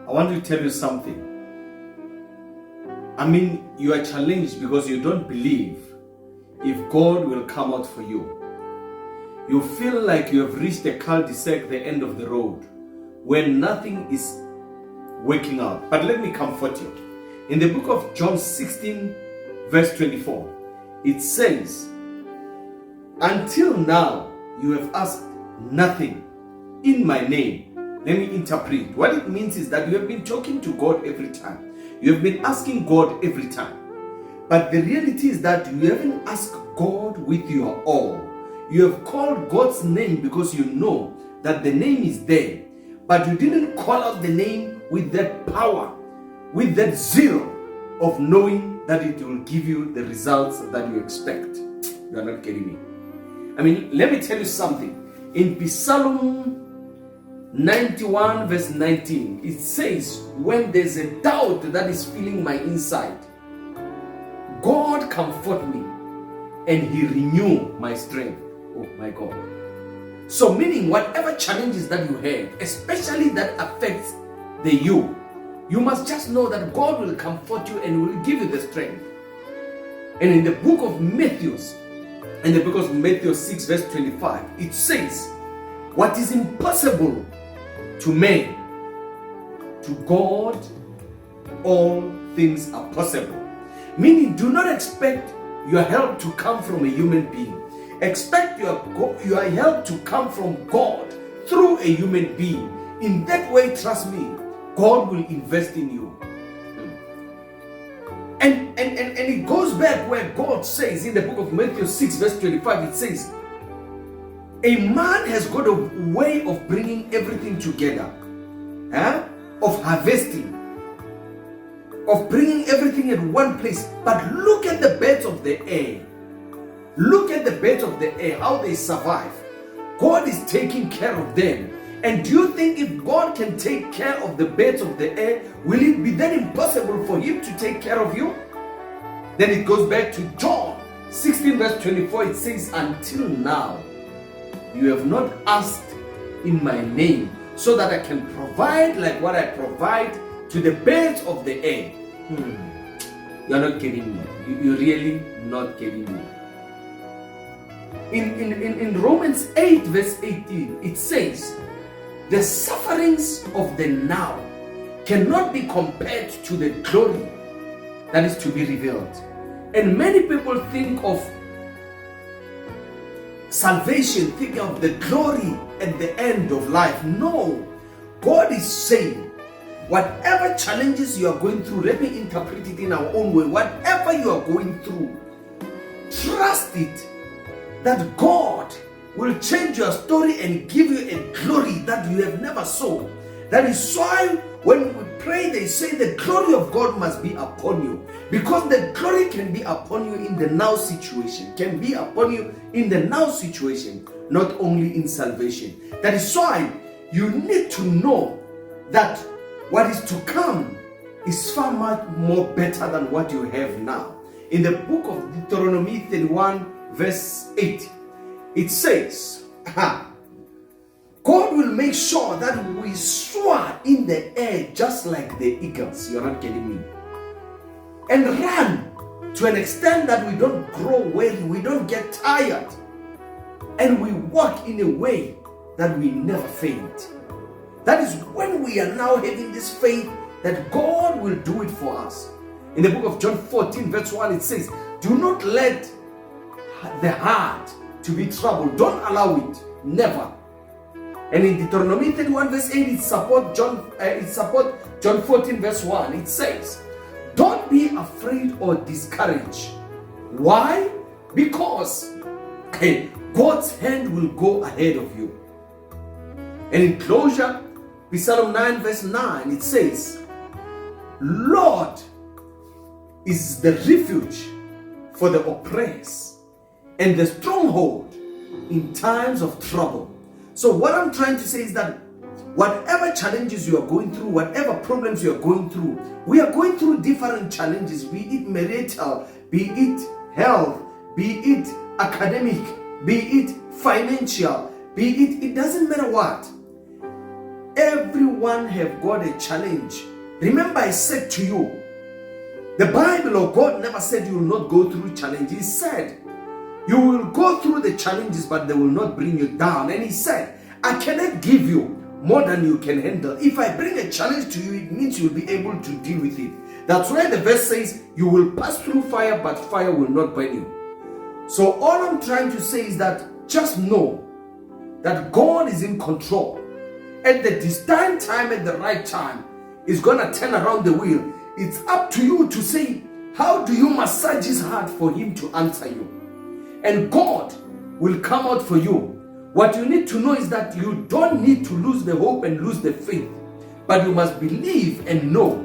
I want to tell you something. I mean, you are challenged because you don't believe if God will come out for you. You feel like you have reached a cul-de-sac, the end of the road, when nothing is working out. But let me comfort you. In the book of John 16, verse 24, it says, until now you have asked nothing in my name. Let me interpret. What it means is that you have been talking to God every time. You have been asking God every time. But the reality is that you haven't asked God with your all. You have called God's name because you know that the name is there. But you didn't call out the name with that power, with that zeal of knowing that it will give you the results that you expect. You are not getting me. I mean, let me tell you something. In Psalm 91 verse 19, it says, when there's a doubt that is filling my inside, God comfort me and he renew my strength. Oh my God. So meaning whatever challenges that you have, especially that affects the you must just know that God will comfort you and will give you the strength. And in the book of Matthew, in the book of Matthew 6 verse 25, it says, what is impossible to man, to God all things are possible. Meaning, do not expect your help to come from a human being. Expect your help to come from God through a human being. In that way, trust me, God will invest in you. And it goes back where God says in the book of Matthew 6 verse 25, it says, a man has got a way of bringing everything together, of harvesting, of bringing everything at one place. But look at the birds of the air. Look at the birds of the air, how they survive. God is taking care of them. And do you think if God can take care of the birds of the air, will it be then impossible for him to take care of you? Then it goes back to John 16 verse 24. It says, until now you have not asked in my name, so that I can provide like what I provide to the birds of the air. You're not getting me. You're really not getting me. In Romans 8 verse 18, it says, the sufferings of the now cannot be compared to the glory that is to be revealed. And many people think of salvation, think of the glory at the end of life. No, God is saying, whatever challenges you are going through, let me interpret it in our own way. Whatever you are going through, trust it that God will change your story and give you a glory that you have never saw. That is why when we pray, they say the glory of God must be upon you. Because the glory can be upon you in the now situation, can be upon you in the now situation, not only in salvation. That is why you need to know that what is to come is far much more better than what you have now. In the book of Deuteronomy 31 verse 8, it says, God will make sure that we soar in the air just like the eagles. You're not getting me. And run to an extent that we don't grow weary, we don't get tired, and we walk in a way that we never faint. That is when we are now having this faith that God will do it for us. In the book of John 14 verse 1, it says, do not let the heart to be troubled. Don't allow it. Never. And in Deuteronomy 31 verse 8, it supports John 14 verse 1. It says, don't be afraid or discouraged. Why? Because God's hand will go ahead of you. And in closure, Psalm 9 verse 9, it says, Lord is the refuge for the oppressed and the stronghold in times of trouble. So what I'm trying to say is that whatever challenges you are going through, whatever problems you are going through, we are going through different challenges, be it marital, be it health, be it academic, be it financial, be it doesn't matter what. Everyone have got a challenge. Remember, I said to you, the Bible or God never said you will not go through challenges. He said you will go through the challenges, but they will not bring you down. And he said, I cannot give you more than you can handle. If I bring a challenge to you, it means you'll be able to deal with it. That's why the verse says you will pass through fire, but fire will not burn you. So all I'm trying to say is that just know that God is in control. At the destined time, at the right time, He's gonna turn around the wheel. It's up to you to say, how do you massage His heart for Him to answer you? And God will come out for you. What you need to know is that you don't need to lose the hope and lose the faith, but you must believe and know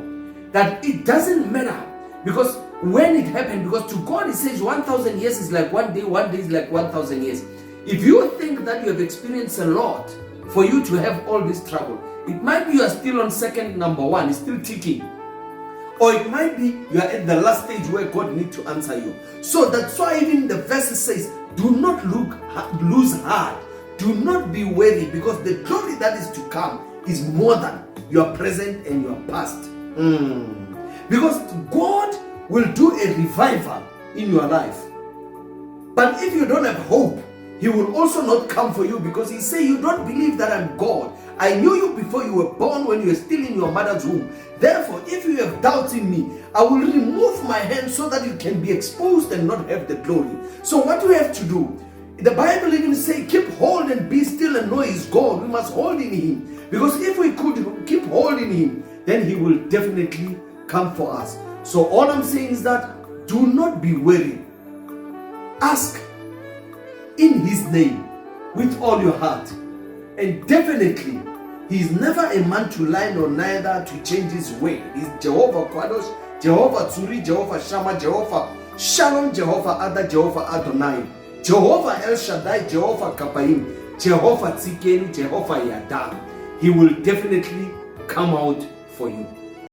that it doesn't matter, because when it happened, because to God He says 1,000 years is like one day is like 1,000 years. If you think that you have experienced a lot for you to have all this trouble, it might be you are still on second number one, it's still ticking. Or it might be you are at the last stage where God needs to answer you. So that's why even the verse says, do not lose heart. Do not be weary, because the glory that is to come is more than your present and your past. Because God will do a revival in your life. But if you don't have hope, He will also not come for you, because He say, you don't believe that I'm God. I knew you before you were born, when you were still in your mother's womb. Therefore, if you have doubt in me, I will remove my hand so that you can be exposed and not have the glory. So what do we have to do? The Bible even say, keep hold and be still and know He's God. We must hold in Him. Because if we could keep holding Him, then He will definitely come for us. So all I'm saying is that do not be weary. Ask in His name with all your heart. And definitely, He is never a man to lie, nor neither to change His way. He's Jehovah Kadosh, Jehovah Tsuri, Jehovah Shammah, Jehovah Shalom, Jehovah Adar, Jehovah Adonai, Jehovah El Shaddai, Jehovah Kapaim, Jehovah Tzikenu, Jehovah Yada. He will definitely come out for you.